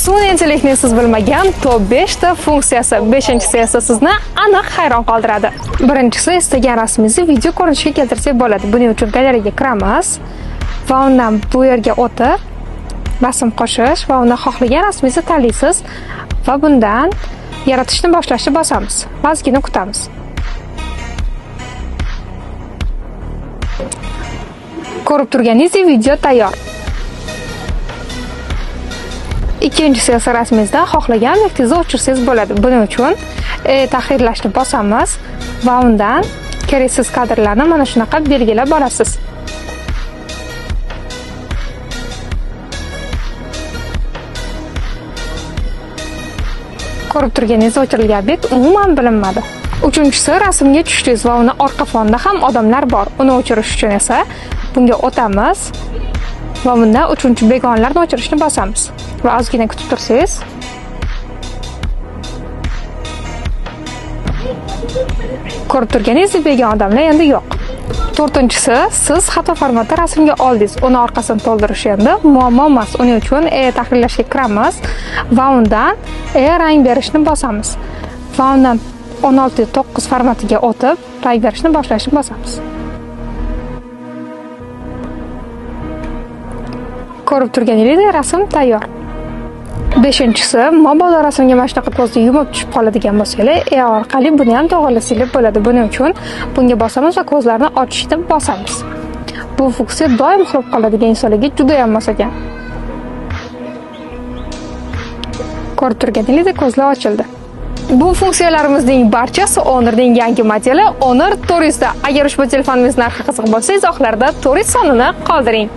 Sun'iy intellektning siz bilmagan top 5 ta funksiyasi. 5-inchisi esa sizni aniq hayron qoldiradi. Birinchisi, istagan rasmingizni video ko'rinishga keltirsak bo'ladi. Buning uchun galeriyaga kiramiz va undan bu yerga o'tib rasm qo'shish va undan xohlagan rasmingizni tanlaysiz va bundan yaratishni boshlashni bosamiz. Ozgina kutamiz. Ko'rib turganingizdek video tayyor. Ikkinchisi esa rasmingizda xohlagan obyektni o'chirsangiz bo'ladi. Buning uchun tahrirlashni bosamiz va undan keraksiz kadrlarni mana shunaqa belgilab olasiz. Ko'rib turganingizdek o'chirilgan obyekt umuman bilinmadi. Uchinchisi, rasmga tushdingiz va uni orqa fonida ham odamlar bor. Uni o'chirish uchun esa bunga o'tamiz va bundan uchinchi begonalarni o'chirishni bosamiz. Va ozgina kutib tursangiz, ko'rib turganingizdek begona odamlar endi yo'q. To'rtinchisi, siz xato formatda rasmga oldingiz. Uni orqasini to'ldirish endi muammo emas. Uning uchun tahrirlashga kiramiz va undan rang berishni bosamiz. Va undan 16:9 formatiga o'tib, rang berishni boshlashni bosamiz. Ko'rib turganingizdek rasm tayyor. 5-inchisi, mabodo rasmga mana shunaqa ko'zni yumib tushib qoladigan bo'lsangiz, orqali buni ham to'g'rilasangiz bo'ladi. Buning uchun bunga bosamiz va ko'zlarni ochishni bosamiz. Bu funksiya doim uxlab qoladigan insonlarga juda ham mos ekan. Ko'rib turganingizdek ko'zlar ochildi. Bu funksiyalarimizning barchasi Honor'ning yangi modeli Honor Tourist'da. Agar ushbu telefonimiz narxi qiziq bo'lsa, izohlarda turist sonini qoldiring.